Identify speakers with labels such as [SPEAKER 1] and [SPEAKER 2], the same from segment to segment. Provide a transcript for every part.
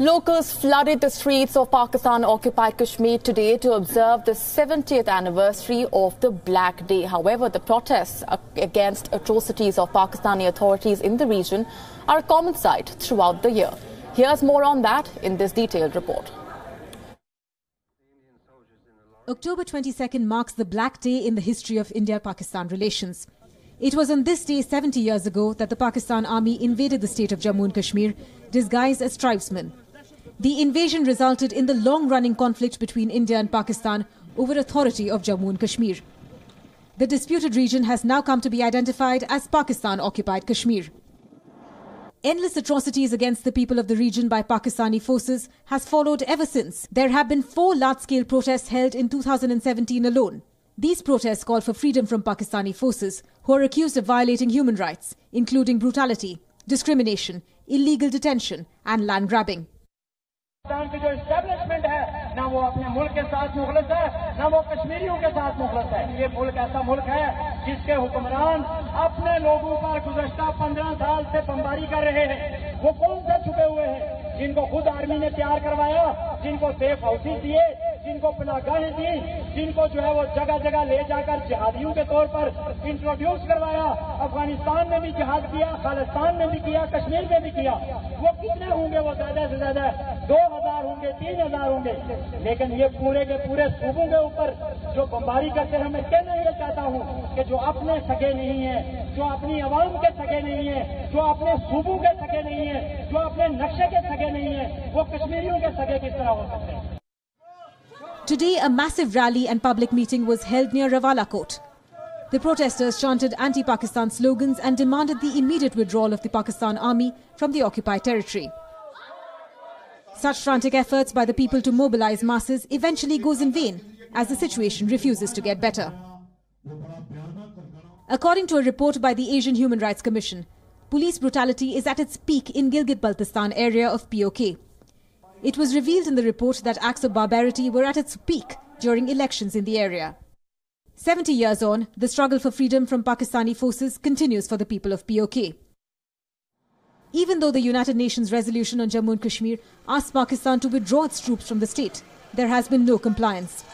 [SPEAKER 1] Locals flooded the streets of Pakistan-occupied Kashmir today to observe the 70th anniversary of the Black Day. However, the protests against atrocities of Pakistani authorities in the region are a common sight throughout the year. Here's more on that in this detailed report.
[SPEAKER 2] October 22nd marks the Black Day in the history of India-Pakistan relations. It was on this day 70 years ago that the Pakistan Army invaded the state of Jammu and Kashmir, disguised as tribesmen. The invasion resulted in the long-running conflict between India and Pakistan over authority of Jammu and Kashmir. The disputed region has now come to be identified as Pakistan-occupied Kashmir. Endless atrocities against the people of the region by Pakistani forces has followed ever since. There have been 4 large-scale protests held in 2017 alone. These protests call for freedom from Pakistani forces who are accused of violating human rights, including brutality, discrimination, illegal detention and land grabbing.
[SPEAKER 3] Pakistan की जो establishment है ना वो अपने मुल्क के साथ मुखलस है ना वो कश्मीरियों के साथ मुखलस है। ये मुल्क ऐसा मुल्क है जिसके हुक्मरान अपने लोगों पर गुज़श्ता 15 साल से बमबारी कर रहे हैं। वो कौन से छुपे हुए हैं जिनको खुद आर्मी ने तैयार करवाया, जिनको सेफ हाउसेज दिए, जिनको पनाहगाहें दी, जिनको जो है वो जगह जगह ले जाकर जिहादियों के तौर पर इंट्रोड्यूस करवाया। अफगानिस्तान में भी जिहाद किया, खालिस्तान में भी किया, कश्मीर में भी किया। वो कितने होंगे? वो ज्यादा से ज्यादा 2000 होंगे, 3000 होंगे। लेकिन ये पूरे के पूरे सूबों के ऊपर जो बमबारी करते हैं, मैं कहना ये चाहता हूँ कि जो अपने सगे नहीं है, जो अपनी आवाम के सगे नहीं है, जो अपने सूबों के सगे नहीं है, जो अपने नक्शे के सगे नहीं है, वो कश्मीरियों के सगे किस तरह हो सकते हैं?
[SPEAKER 2] Today, a massive rally and public meeting was held near Rawala Court. The protesters chanted anti-Pakistan slogans and demanded the immediate withdrawal of the Pakistan Army from the occupied territory. Such frantic efforts by the people to mobilize masses eventually goes in vain, as the situation refuses to get better. According to a report by the Asian Human Rights Commission, police brutality is at its peak in Gilgit Baltistan area of PoK. It was revealed in the report that acts of barbarity were at its peak during elections in the area. 70 years on, the struggle for freedom from Pakistani forces continues for the people of PoK. Even though the United Nations resolution on Jammu and Kashmir asked Pakistan to withdraw its troops from the state, there has been no compliance.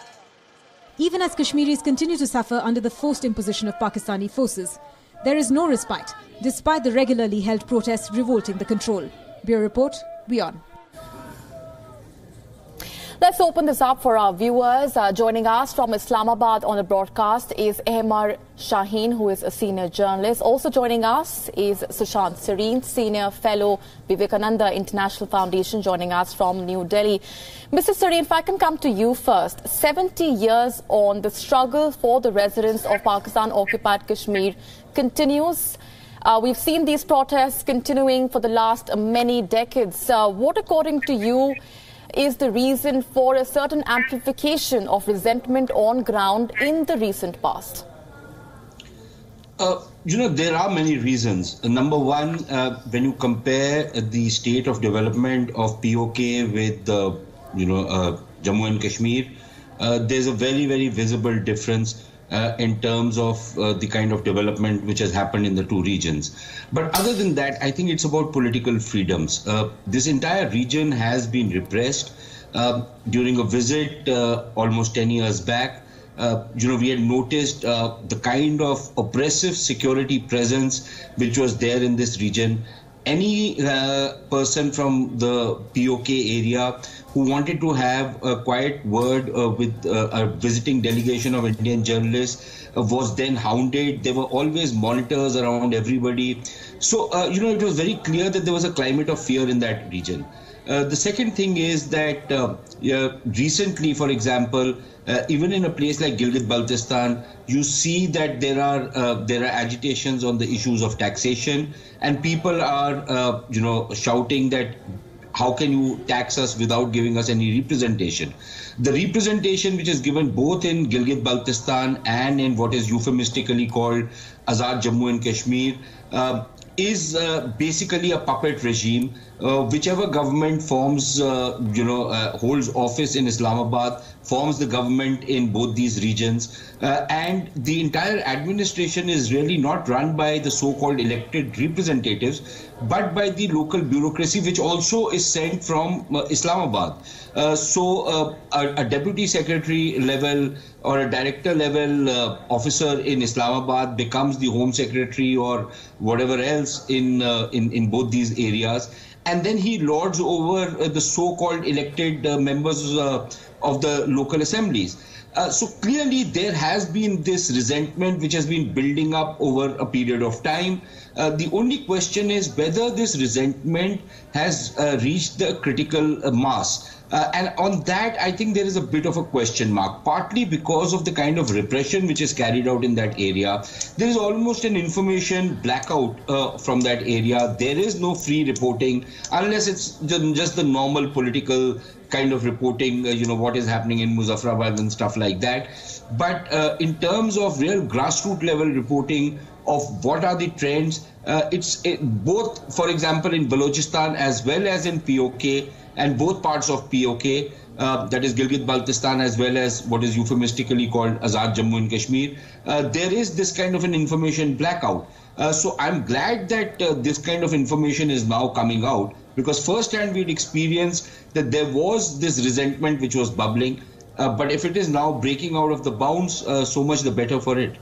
[SPEAKER 2] Even as Kashmiris continue to suffer under the forced imposition of Pakistani forces, there is no respite, despite the regularly held protests revolting the control. Bureau Report, WION.
[SPEAKER 1] Let's open this up for our viewers. Joining us from Islamabad on the broadcast is Ahmar Shaheen, who is a senior journalist. Also joining us is Sushant Sareen, senior fellow Vivekananda International Foundation, joining us from New Delhi. Mr. Sareen, if I can come to you first. 70 years on, the struggle for the residents of Pakistan-occupied Kashmir continues. We've seen these protests continuing for the last many decades. What, according to you, is the reason for a certain amplification of resentment on ground in the recent past?
[SPEAKER 4] There are many reasons. Number one, when you compare the state of development of PoK with, Jammu and Kashmir, there's a very, very visible difference in terms of the kind of development which has happened in the two regions. But other than that, I think it's about political freedoms. This entire region has been repressed. During a visit almost 10 years back, we had noticed the kind of oppressive security presence which was there in this region. Any person from the PoK area who wanted to have a quiet word with a visiting delegation of Indian journalists was then hounded. There were always monitors around everybody. So, it was very clear that there was a climate of fear in that region. The second thing is that recently, for example, even in a place like Gilgit Baltistan, you see that there are agitations on the issues of taxation, and people are shouting that how can you tax us without giving us any representation? The representation which is given both in Gilgit Baltistan and in what is euphemistically called Azad Jammu and Kashmir is basically a puppet regime. Whichever government forms, holds office in Islamabad, forms the government in both these regions. And the entire administration is really not run by the so-called elected representatives, but by the local bureaucracy, which also is sent from Islamabad. So a deputy secretary level or a director level officer in Islamabad becomes the home secretary or whatever else in both these areas. And then he lords over the so-called elected members of the local assemblies. So clearly there has been this resentment which has been building up over a period of time. The only question is whether this resentment has reached the critical mass. And on that, I think there is a bit of a question mark, partly because of the kind of repression which is carried out in that area. There is almost an information blackout from that area. There is no free reporting unless it's just the normal political kind of reporting, what is happening in Muzaffarabad and stuff like that. But in terms of real grassroots level reporting of what are the trends, it's both, for example, in Balochistan as well as in PoK, and both parts of PoK, that is Gilgit Baltistan as well as what is euphemistically called Azad Jammu and Kashmir, there is this kind of an information blackout. So I'm glad that this kind of information is now coming out, because firsthand we'd experienced that there was this resentment which was bubbling. But if it is now breaking out of the bounds, so much the better for it.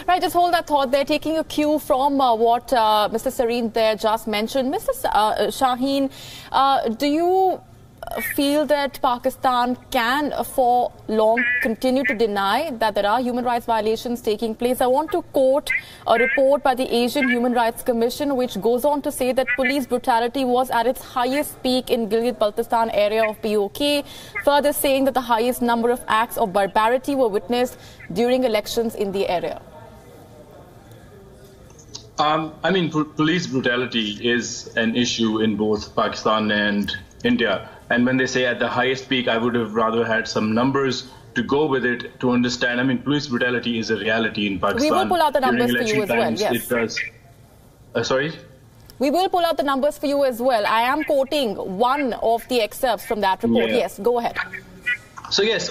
[SPEAKER 1] Right, just hold that thought there, taking a cue from what Mr. Sareen there just mentioned. Mr. Shaheen, do you feel that Pakistan can for long continue to deny that there are human rights violations taking place? I want to quote a report by the Asian Human Rights Commission, which goes on to say that police brutality was at its highest peak in Gilgit Baltistan area of PoK, further saying that the highest number of acts of barbarity were witnessed during elections in the area.
[SPEAKER 5] Police brutality is an issue in both Pakistan and India. And when they say at the highest peak, I would have rather had some numbers to go with it to understand. Police brutality is a reality in Pakistan.
[SPEAKER 1] We will pull out the numbers for you as well, yes.
[SPEAKER 5] It does. Sorry?
[SPEAKER 1] We will pull out the numbers for you as well. I am quoting one of the excerpts from that report. Yeah. Yes, go ahead.
[SPEAKER 5] So yes,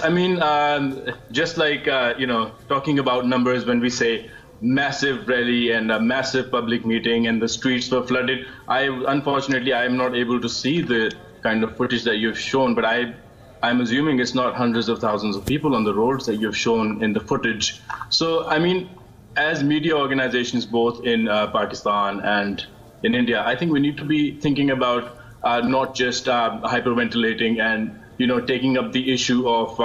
[SPEAKER 5] just like, talking about numbers, when we say massive rally and a massive public meeting and the streets were flooded, unfortunately, I am not able to see the kind of footage that you've shown, but I'm assuming it's not hundreds of thousands of people on the roads that you've shown in the footage. So, as media organizations, both in Pakistan and in India, I think we need to be thinking about not just hyperventilating and, taking up the issue of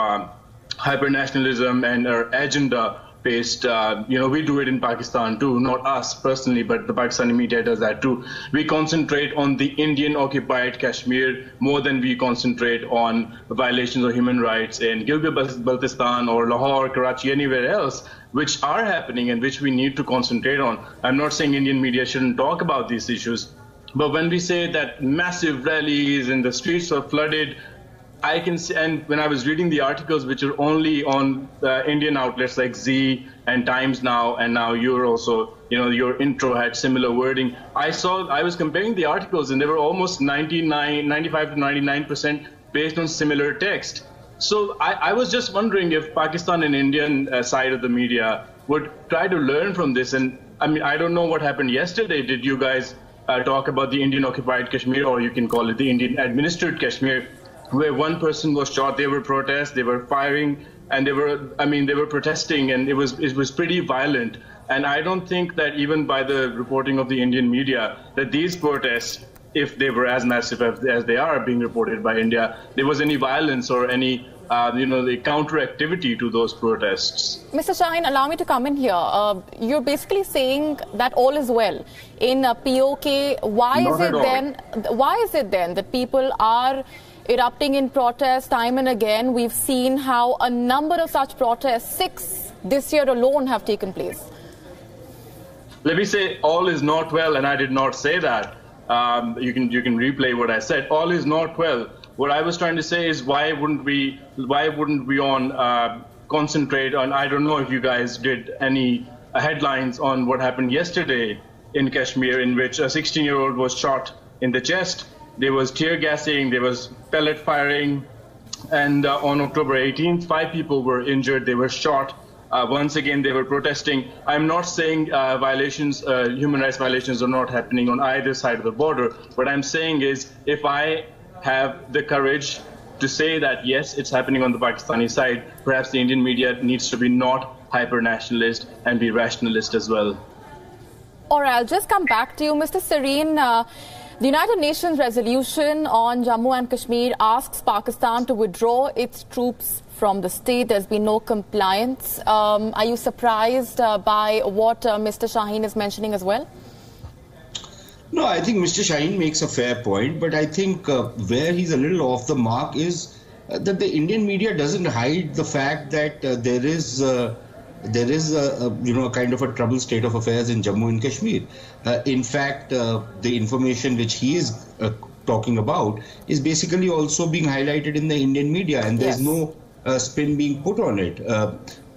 [SPEAKER 5] hyper-nationalism and our agenda-based, we do it in Pakistan too, not us personally, but the Pakistani media does that too. We concentrate on the Indian-occupied Kashmir more than we concentrate on violations of human rights in Gilgit Baltistan or Lahore, Karachi, anywhere else, which are happening and which we need to concentrate on. I'm not saying Indian media shouldn't talk about these issues, but when we say that massive rallies and the streets are flooded, I can see, and when I was reading the articles which are only on Indian outlets like Z and Times Now, and now you're also, your intro had similar wording. I was comparing the articles and they were almost 95 to 99% based on similar text. So I was just wondering if Pakistan and Indian side of the media would try to learn from this. And I don't know what happened yesterday. Did you guys talk about the Indian occupied Kashmir, or you can call it the Indian administered Kashmir, where one person was shot? They were protests, they were firing, and they were protesting, and it was pretty violent. And I don't think that even by the reporting of the Indian media that these protests, if they were as massive as they are being reported by India, there was any violence or any the counter activity to those protests.
[SPEAKER 1] Mr. Shaheen, allow me to come in here. You're basically saying that all is well in PoK. Why is it then that people are erupting in protest time and again? We've seen how a number of such protests, 6 this year alone, have taken place.
[SPEAKER 5] Let me say all is not well, and I did not say that. You can replay what I said. All is not well. What I was trying to say is why wouldn't we concentrate on, I don't know if you guys did any headlines on what happened yesterday in Kashmir in which a 16-year-old was shot in the chest. There was tear gassing, there was pellet firing, and on October 18th, 5 people were injured, they were shot. Once again, they were protesting. I'm not saying human rights violations are not happening on either side of the border. What I'm saying is, if I have the courage to say that, yes, it's happening on the Pakistani side, perhaps the Indian media needs to be not hyper-nationalist and be rationalist as well.
[SPEAKER 1] All right, I'll just come back to you, Mr. Serene. The United Nations resolution on Jammu and Kashmir asks Pakistan to withdraw its troops from the state. There's been no compliance. Are you surprised by what Mr. Shaheen is mentioning as well?
[SPEAKER 4] No, I think Mr. Shaheen makes a fair point, but I think where he's a little off the mark is that the Indian media doesn't hide the fact that there is a kind of a troubled state of affairs in Jammu and Kashmir. In fact, the information which he is talking about is basically also being highlighted in the Indian media, and there's no spin being put on it.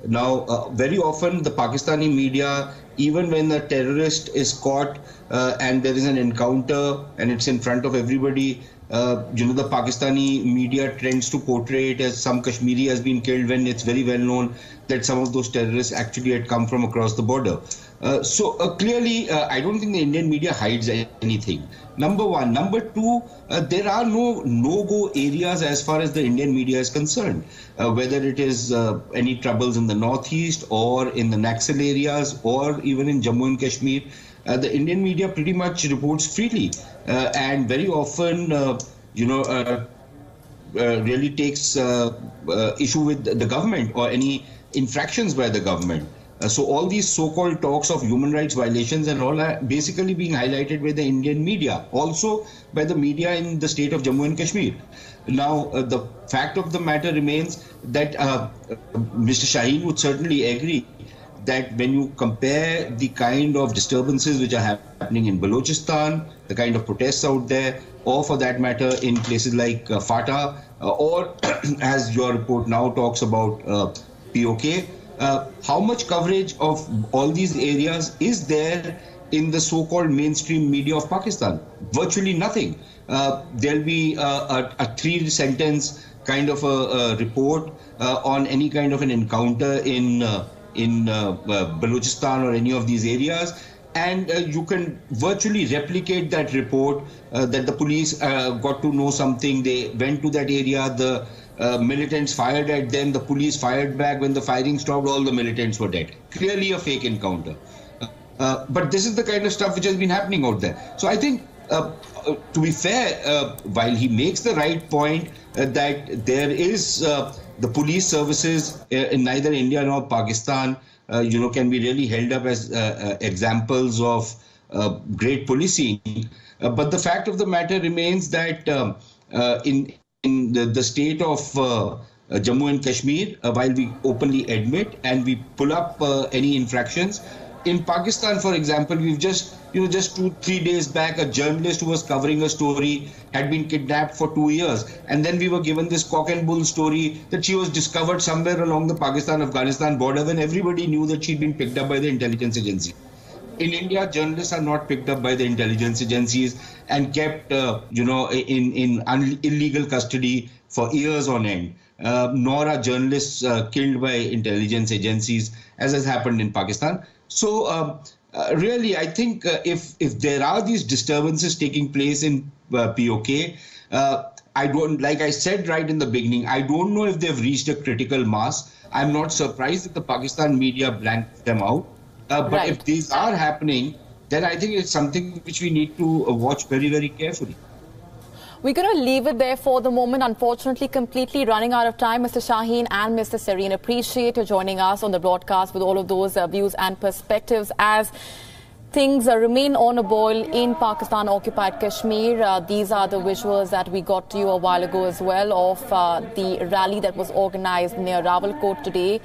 [SPEAKER 4] Now, very often the Pakistani media, even when a terrorist is caught and there is an encounter and it's in front of everybody, the Pakistani media tends to portray it as some Kashmiri has been killed when it's very well known that some of those terrorists actually had come from across the border. So clearly, I don't think the Indian media hides anything. Number one. Number two, there are no-go areas as far as the Indian media is concerned, whether it is any troubles in the northeast or in the Naxal areas or even in Jammu and Kashmir. The Indian media pretty much reports freely and very often, really takes issue with the government or any infractions by the government. So all these so-called talks of human rights violations and all are basically being highlighted by the Indian media, also by the media in the state of Jammu and Kashmir. Now, the fact of the matter remains that Mr. Shaheen would certainly agree that when you compare the kind of disturbances which are happening in Balochistan, the kind of protests out there, or for that matter in places like FATA, or as your report now talks about PoK, how much coverage of all these areas is there in the so-called mainstream media of Pakistan? Virtually nothing. There'll be a 3-sentence kind of a report on any kind of an encounter in Balochistan or any of these areas, and you can virtually replicate that report that the police got to know something, they went to that area, the militants fired at them, the police fired back, when the firing stopped, all the militants were dead. Clearly a fake encounter. But this is the kind of stuff which has been happening out there. So I think, to be fair, while he makes the right point that there is the police services in neither India nor Pakistan, can be really held up as examples of great policing. But the fact of the matter remains that in the state of Jammu and Kashmir, while we openly admit and we pull up any infractions, in Pakistan, for example, we've just 2-3 days back, a journalist who was covering a story had been kidnapped for 2 years. And then we were given this cock and bull story that she was discovered somewhere along the Pakistan-Afghanistan border when everybody knew that she'd been picked up by the intelligence agency. In India, journalists are not picked up by the intelligence agencies and kept, in illegal custody for years on end. Nor are journalists killed by intelligence agencies, as has happened in Pakistan. So, really, I think if there are these disturbances taking place in PoK, like I said right in the beginning, I don't know if they've reached a critical mass. I'm not surprised that the Pakistan media blanked them out. But if these are happening, then I think it's something which we need to watch very, very carefully.
[SPEAKER 1] We're going to leave it there for the moment. Unfortunately, completely running out of time. Mr. Shaheen and Mr. Serene, appreciate you joining us on the broadcast with all of those views and perspectives as things remain on a boil in Pakistan-occupied Kashmir. These are the visuals that we got to you a while ago as well of the rally that was organized near Rawalkot today.